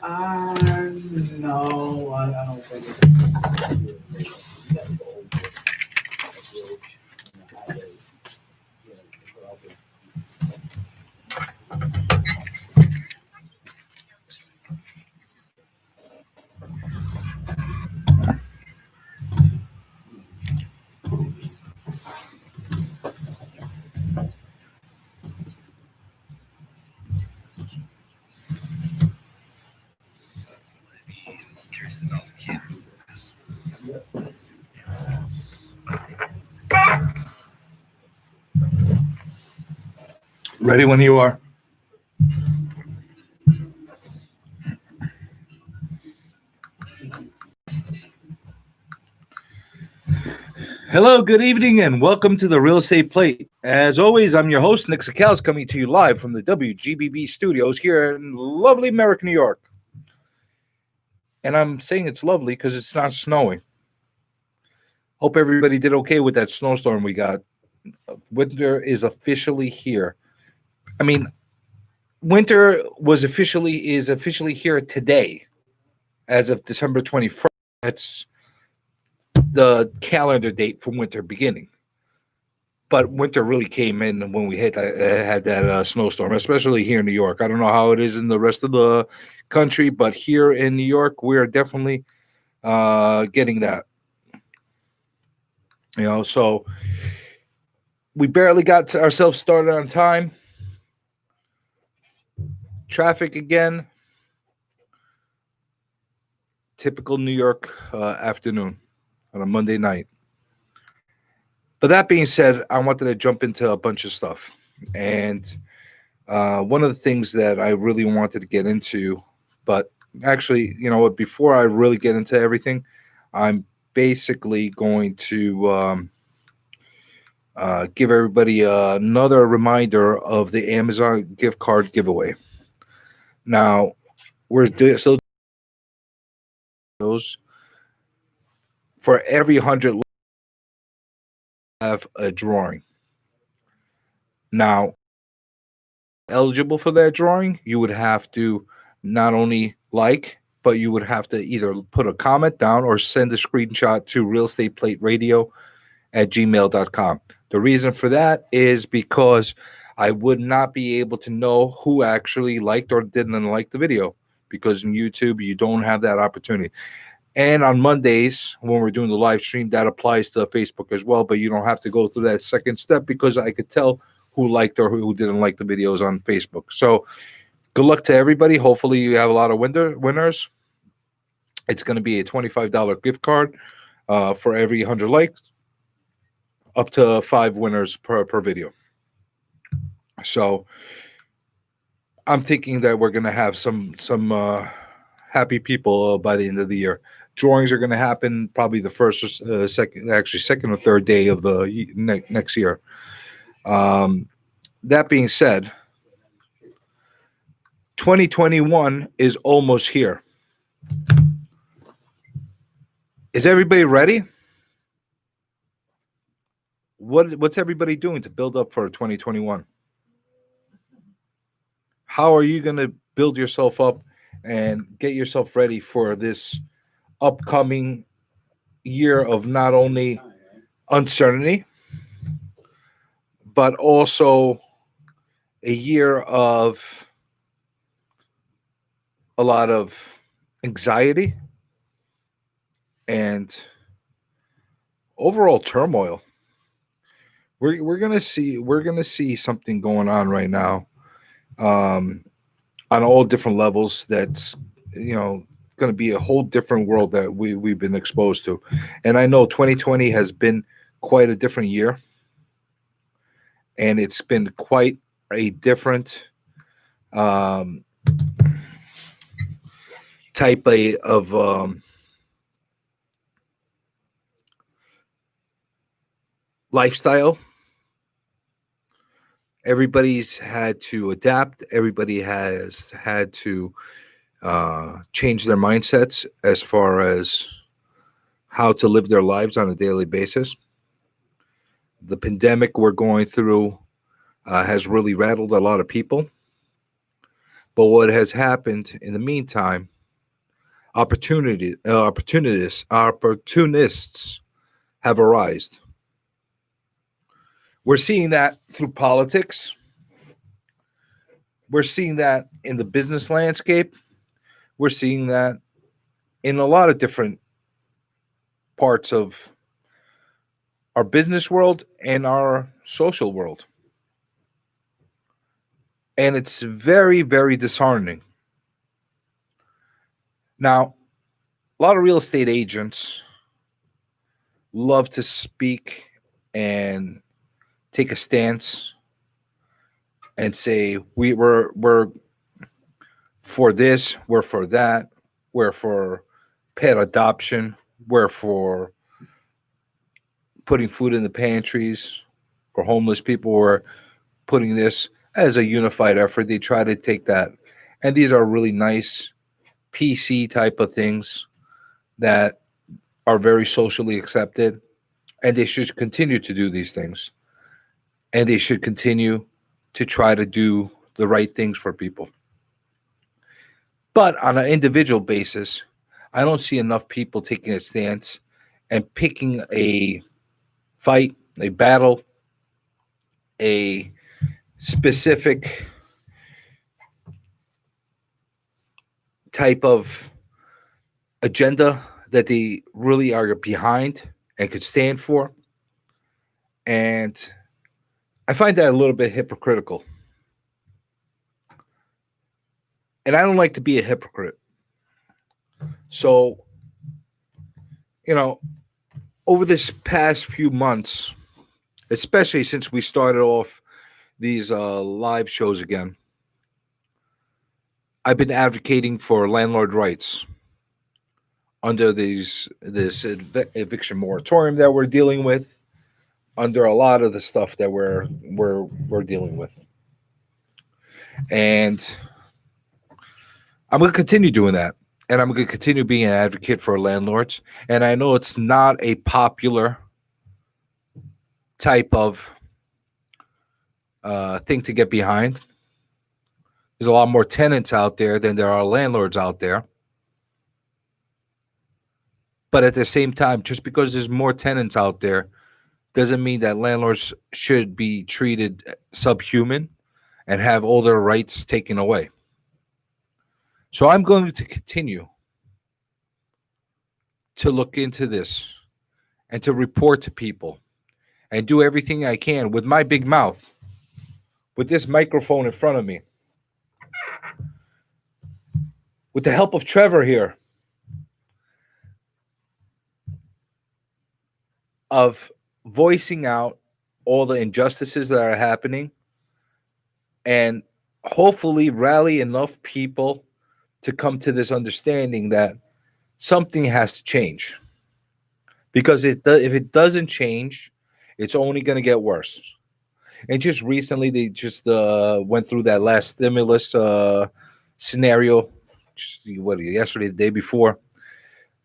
No, I don't think it's. Since I was a kid. Ready when you are. Hello, good evening, and welcome to the Real Estate Plate. As always, I'm your host, Nick Sakals, coming to you live from the WGBB studios here in lovely Merrick, New York. And I'm saying it's lovely because it's not snowing. Hope everybody did okay with that snowstorm we got. Winter is officially here. I mean, winter is officially here today, as of December 21st. That's the calendar date for winter beginning. But winter really came in when we had that snowstorm, especially here in New York. I don't know how it is in the rest of the country, but here in New York, we're definitely getting that. So we barely got ourselves started on time. Traffic again. Typical New York afternoon on a Monday night. But that being said, I wanted to jump into a bunch of stuff. And one of the things that I really wanted to get into, but actually, you know what, before I really get into everything, I'm basically going to give everybody another reminder of the Amazon gift card giveaway. Now, we're still those for every 100 have a drawing. Now, eligible for that drawing, you would have to not only but you would have to either put a comment down or send a screenshot to realestateplateradio@gmail.com. The reason for that is because I would not be able to know who actually liked or didn't like the video, because in YouTube, you don't have that opportunity. And on Mondays, when we're doing the live stream, that applies to Facebook as well, but you don't have to go through that second step because I could tell who liked or who didn't like the videos on Facebook. So good luck to everybody. Hopefully you have a lot of winners. It's going to be a $25 gift card for every 100 likes, up to 5 winners per video. So I'm thinking that we're going to have some happy people by the end of the year. Drawings are going to happen probably the first or second or third day of the next year. That being said, 2021 is almost here. Is everybody ready? What's everybody doing to build up for 2021? How are you going to build yourself up and get yourself ready for this upcoming year of not only uncertainty, but also a year of a lot of anxiety and overall turmoil? We're gonna see something going on right now, on all different levels. That's going to be a whole different world that we've been exposed to. And I know 2020 has been quite a different year, and it's been quite a different type of lifestyle. Everybody's had to adapt. Everybody has had to change their mindsets as far as how to live their lives on a daily basis. The pandemic we're going through has really rattled a lot of people. But what has happened in the meantime, opportunists have arisen. We're seeing that through politics. We're seeing that in the business landscape. We're seeing that in a lot of different parts of our business world and our social world. And it's very, very disheartening. Now, a lot of real estate agents love to speak and take a stance and say we're for this, we're for that, we're for pet adoption, we're for putting food in the pantries for homeless people, we're putting this as a unified effort. They try to take that, and these are really nice PC type of things that are very socially accepted, and they should continue to do these things, and they should continue to try to do the right things for people. But on an individual basis, I don't see enough people taking a stance and picking a fight, a battle, a specific type of agenda that they really are behind and could stand for. And I find that a little bit hypocritical. And I don't like to be a hypocrite. So, over this past few months, especially since we started off these live shows again, I've been advocating for landlord rights under this eviction moratorium that we're dealing with, under a lot of the stuff that we're dealing with. And I'm going to continue doing that. And I'm going to continue being an advocate for landlords. And I know it's not a popular type of thing to get behind. There's a lot more tenants out there than there are landlords out there. But at the same time, just because there's more tenants out there doesn't mean that landlords should be treated subhuman and have all their rights taken away. So I'm going to continue to look into this and to report to people and do everything I can with my big mouth, with this microphone in front of me, with the help of Trevor here, of voicing out all the injustices that are happening and hopefully rally enough people to come to this understanding that something has to change. Because if it doesn't change, it's only going to get worse. And just recently, they just went through that last stimulus scenario, yesterday, the day before,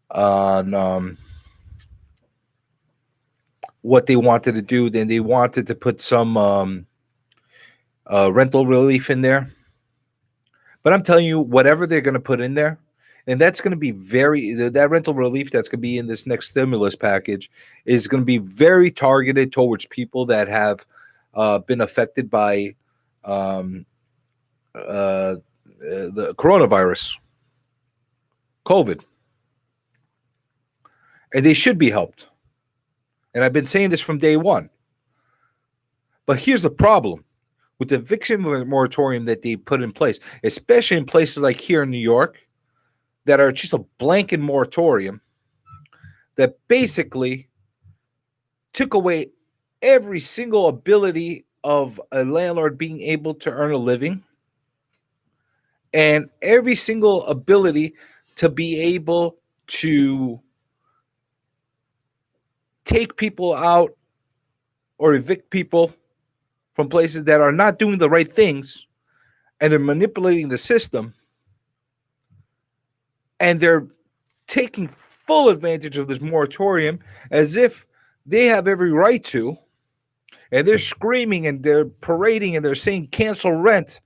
on what they wanted to do. Then they wanted to put some rental relief in there. But I'm telling you, whatever they're going to put in there, and that's going to be that rental relief that's going to be in this next stimulus package is going to be very targeted towards people that have been affected by the coronavirus, COVID. And they should be helped. And I've been saying this from day one. But here's the problem with the eviction moratorium that they put in place, especially in places like here in New York, that are just a blanket moratorium that basically took away every single ability of a landlord being able to earn a living and every single ability to be able to take people out or evict people from places that are not doing the right things, and they're manipulating the system, and they're taking full advantage of this moratorium as if they have every right to, and they're screaming and they're parading and they're saying cancel rent.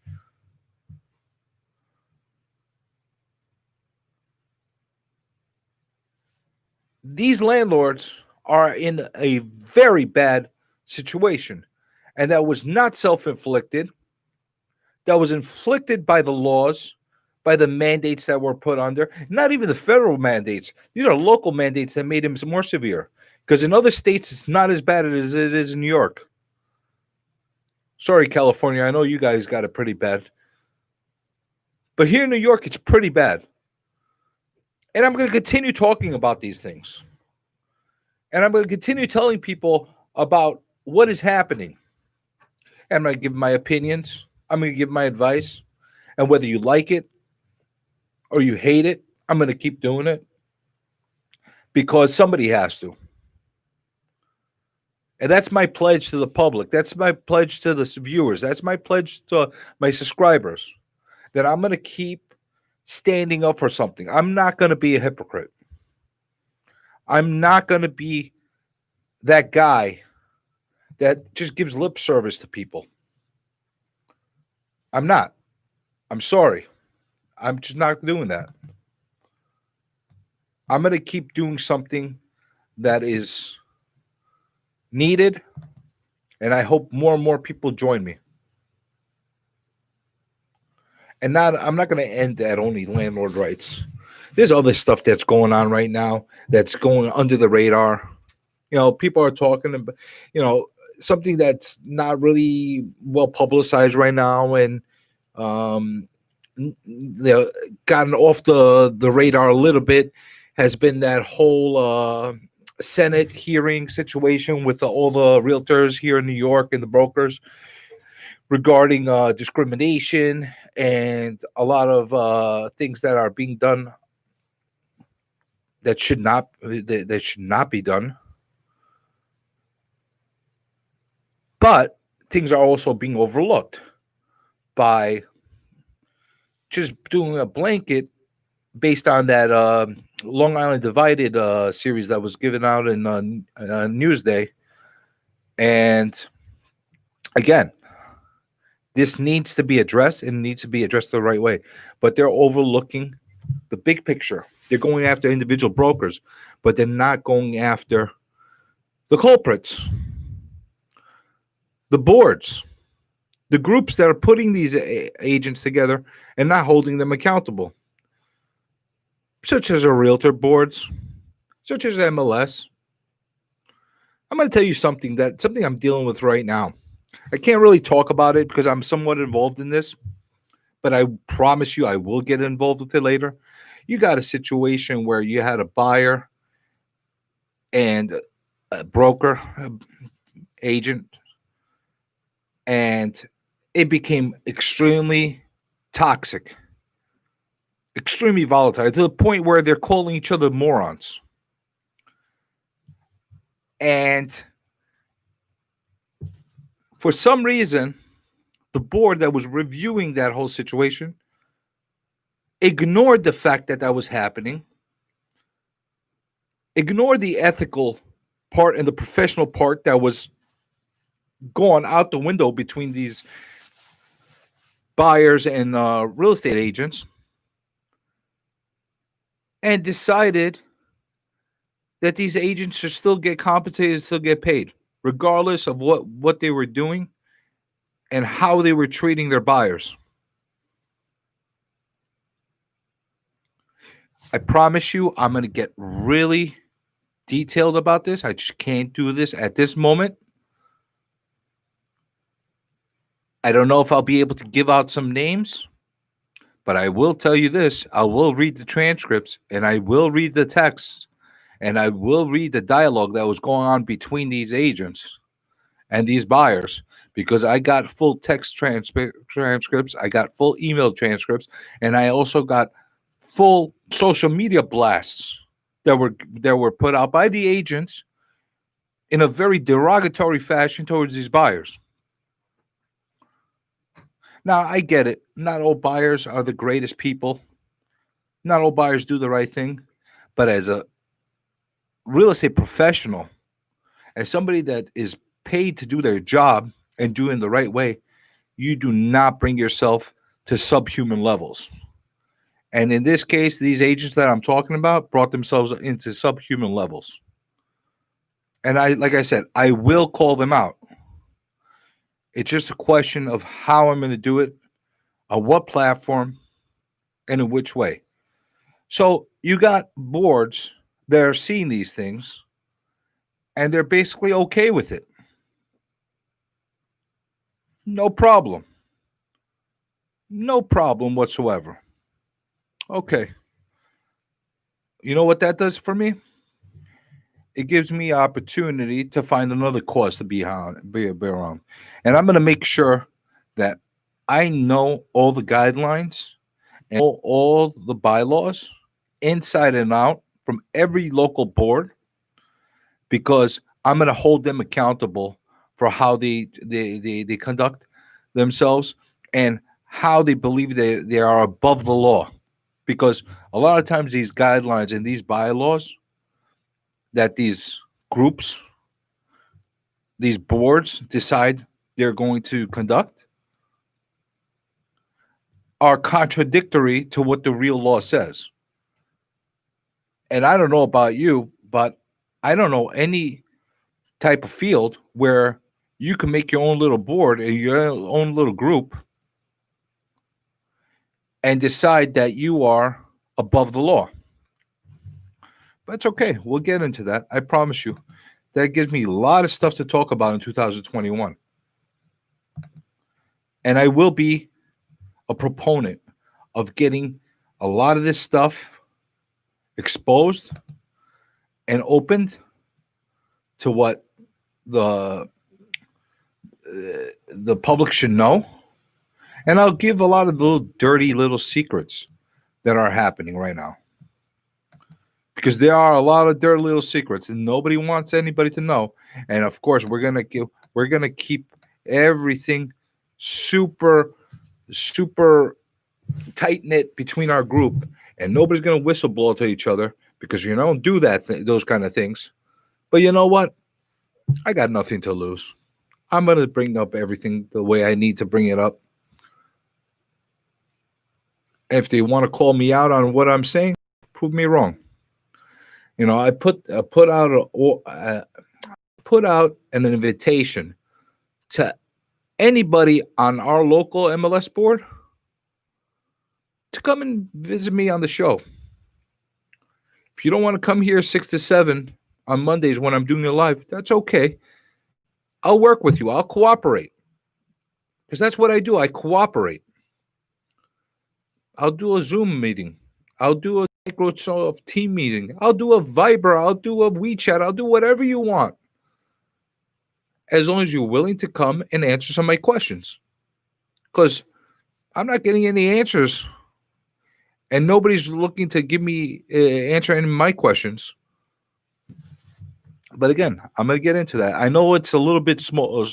these landlords are in a very bad situation. And that was not self inflicted, that was inflicted by the laws, by the mandates that were put under, not even the federal mandates. These are local mandates that made them more severe. Because in other states, it's not as bad as it is in New York. Sorry, California. I know you guys got it pretty bad. But here in New York, it's pretty bad. And I'm going to continue talking about these things. And I'm going to continue telling people about what is happening. And I'm going to give my opinions. I'm going to give my advice. And whether you like it or you hate it, I'm going to keep doing it because somebody has to. And that's my pledge to the public. That's my pledge to the viewers. That's my pledge to my subscribers, that I'm going to keep standing up for something. I'm not going to be a hypocrite. I'm not going to be that guy that just gives lip service to people. I'm not. I'm sorry. I'm just not doing that. I'm going to keep doing something that is needed, and I hope more and more people join me. And I'm not going to end at only landlord rights. There's other stuff that's going on right now that's going under the radar. People are talking about, something that's not really well publicized right now, and gotten off the radar a little bit has been that whole Senate hearing situation with all the realtors here in New York and the brokers regarding discrimination and a lot of things that are being done that should not be done. But things are also being overlooked by just doing a blanket based on that Long Island Divided series that was given out in Newsday. And again, this needs to be addressed, and needs to be addressed the right way. But they're overlooking the big picture. They're going after individual brokers, but they're not going after the culprits, the boards, the groups that are putting these agents together and not holding them accountable, such as our realtor boards, such as MLS. I'm going to tell you something I'm dealing with right now. I can't really talk about it because I'm somewhat involved in this, but I promise you I will get involved with it later. You got a situation where you had a buyer and a broker, agent, and it became extremely toxic, extremely volatile, to the point where they're calling each other morons. And for some reason, the board that was reviewing that whole situation ignored the fact that was happening, ignored the ethical part and the professional part that was gone out the window between these buyers and real estate agents, and decided that these agents should still get compensated, still get paid, regardless of what they were doing and how they were treating their buyers. I promise you, I'm going to get really detailed about this. I just can't do this at this moment. I don't know if I'll be able to give out some names, but I will tell you this. I will read the transcripts, and I will read the texts, and I will read the dialogue that was going on between these agents and these buyers, because I got full text transcripts, I got full email transcripts, and I also got full social media blasts that were put out by the agents in a very derogatory fashion towards these buyers. Now, I get it. Not all buyers are the greatest people. Not all buyers do the right thing. But as a real estate professional, as somebody that is paid to do their job and do it in the right way, you do not bring yourself to subhuman levels. And in this case, these agents that I'm talking about brought themselves into subhuman levels. And like I said, I will call them out. It's just a question of how I'm going to do it, on what platform, and in which way. So you got boards that are seeing these things, and they're basically okay with it. No problem. No problem whatsoever. Okay. You know what that does for me? It gives me opportunity to find another cause to be around. And I'm going to make sure that I know all the guidelines and all the bylaws inside and out from every local board, because I'm going to hold them accountable for how they conduct themselves and how they believe they are above the law. Because a lot of times these guidelines and these bylaws that these groups, these boards decide they're going to conduct are contradictory to what the real law says. And I don't know about you, but I don't know any type of field where you can make your own little board and your own little group and decide that you are above the law. But it's okay. We'll get into that. I promise you. That gives me a lot of stuff to talk about in 2021. And I will be a proponent of getting a lot of this stuff exposed and opened to what the public should know. And I'll give a lot of the little dirty little secrets that are happening right now. Because there are a lot of dirty little secrets and nobody wants anybody to know. And of course, we're gonna keep everything super tight knit between our group, and nobody's gonna whistleblow to each other because you don't do those kind of things. But you know what? I got nothing to lose. I'm gonna bring up everything the way I need to bring it up. If they want to call me out on what I'm saying, prove me wrong. You know, I put out an invitation to anybody on our local MLS board to come and visit me on the show. If you don't want to come here 6 to 7 on Mondays when I'm doing a live, that's okay. I'll work with you. I'll cooperate. Because that's what I do. I cooperate. I'll do a Zoom meeting. I'll do a Microsoft team meeting. I'll do a Viber. I'll do a WeChat. I'll do whatever you want. As long as you're willing to come and answer some of my questions. Because I'm not getting any answers. And nobody's looking to give me answer any of my questions. But again, I'm going to get into that. I know it's a little bit small,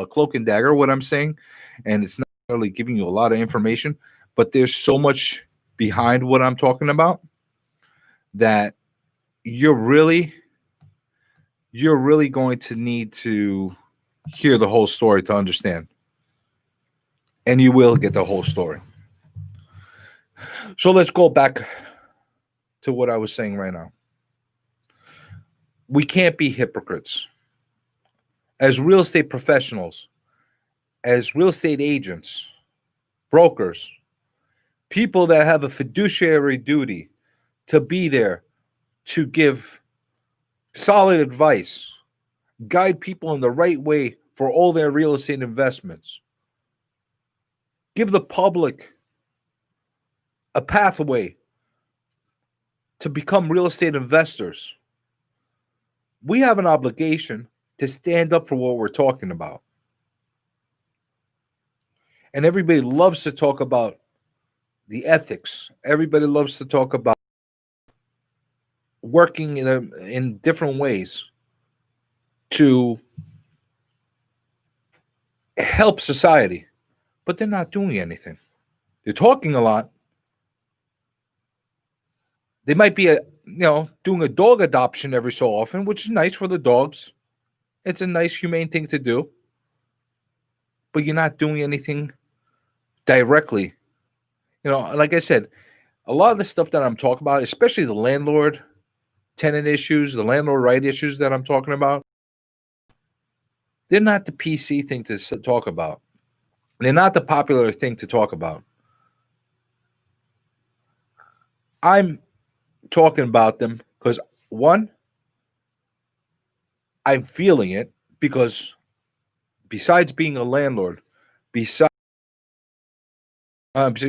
cloak and dagger, what I'm saying. And it's not really giving you a lot of information. But there's so much behind what I'm talking about that you're really going to need to hear the whole story to understand. And you will get the whole story. So let's go back to what I was saying right now. We can't be hypocrites. As real estate professionals, as real estate agents, brokers, people that have a fiduciary duty to be there to give solid advice, guide people in the right way for all their real estate investments, give the public a pathway to become real estate investors. We have an obligation to stand up for what we're talking about. And everybody loves to talk about the ethics. Everybody loves to talk about working in different ways to help society, but they're not doing anything. They're talking a lot. They might be doing a dog adoption every so often, which is nice for the dogs. It's a nice, humane thing to do. But you're not doing anything directly. Like I said, a lot of the stuff that I'm talking about, especially the landlord tenant issues, the landlord right issues that I'm talking about, they're not the PC thing to talk about. They're not the popular thing to talk about. I'm talking about them because, one, I'm feeling it, because besides being a landlord, besides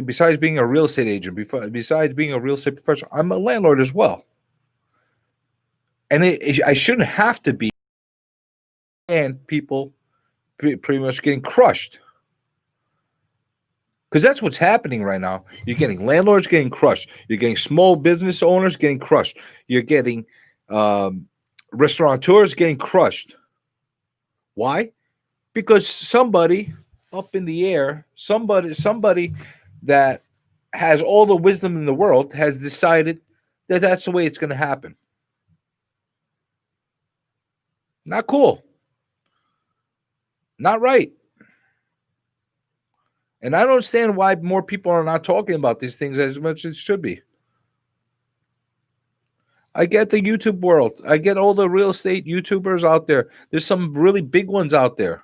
besides being a real estate agent, besides being a real estate professional, I'm a landlord as well. And I shouldn't have to be, and people pretty much getting crushed. Because that's what's happening right now. You're getting landlords getting crushed. You're getting small business owners getting crushed. You're getting restaurateurs getting crushed. Why? Because somebody up in the air, somebody that has all the wisdom in the world has decided that that's the way it's going to happen. Not cool. Not right. And I don't understand why more people are not talking about these things as much as it should be. I get the YouTube world. I get all the real estate YouTubers out there. There's some really big ones out there.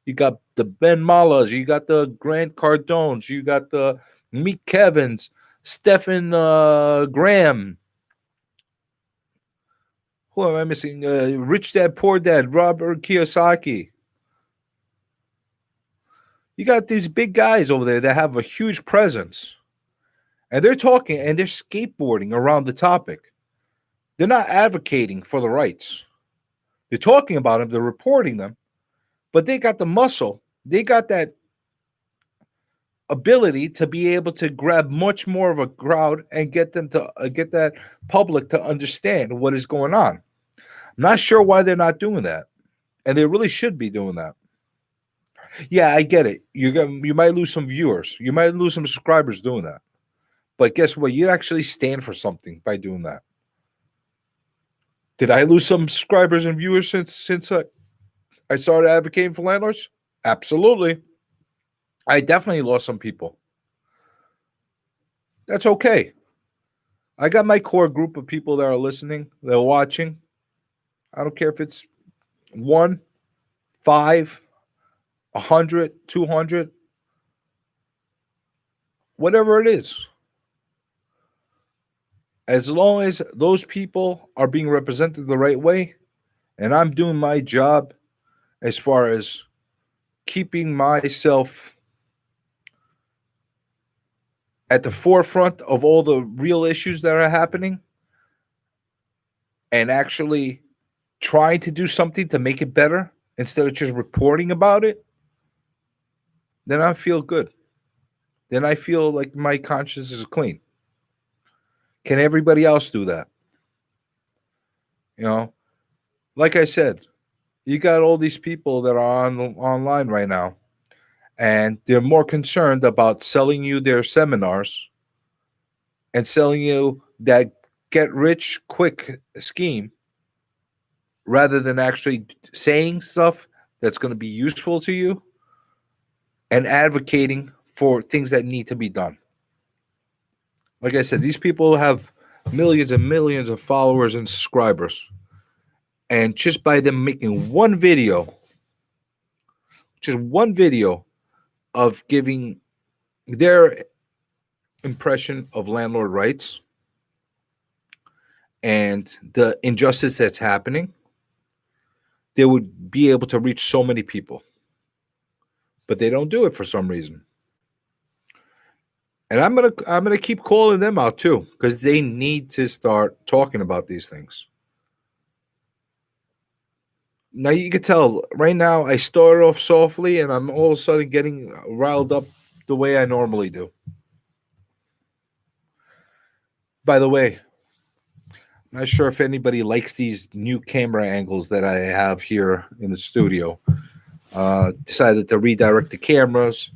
You got the Ben Mallahs. You got the Grant Cardones. You got the Meek Kevins. Stephan Graham. Who am I missing? Rich Dad, Poor Dad. Robert Kiyosaki. You got these big guys over there that have a huge presence. And they're talking and they're skateboarding around the topic. They're not advocating for the rights. They're talking about them. They're reporting them. But they got the muscle. They got that ability to be able to grab much more of a crowd and get them to get that public to understand what is going on. I'm not sure why they're not doing that. And they really should be doing that. Yeah, I get it. You might lose some viewers. You might lose some subscribers doing that. But guess what? You actually stand for something by doing that. Did I lose some subscribers and viewers since I started advocating for landlords? Absolutely. I definitely lost some people. That's okay. I got my core group of people that are listening, they're watching. I don't care if it's 1, 5, 100, 200, whatever it is. As long as those people are being represented the right way, and I'm doing my job as far as keeping myself at the forefront of all the real issues that are happening and actually trying to do something to make it better instead of just reporting about it, then I feel good. Then I feel like my conscience is clean. Can everybody else do that? You know, like I said, you got all these people that are online right now, and they're more concerned about selling you their seminars and selling you that get rich quick scheme rather than actually saying stuff that's going to be useful to you and advocating for things that need to be done. Like I said, these people have millions and millions of followers and subscribers. And just by them making one video, just one video of giving their impression of landlord rights and the injustice that's happening, they would be able to reach so many people. But they don't do it for some reason. And I'm gonna keep calling them out too, because they need to start talking about these things. Now you can tell right now I started off softly and I'm all of a sudden getting riled up the way I normally do. By the way, I'm not sure if anybody likes these new camera angles that I have here in the studio. Decided to redirect the cameras,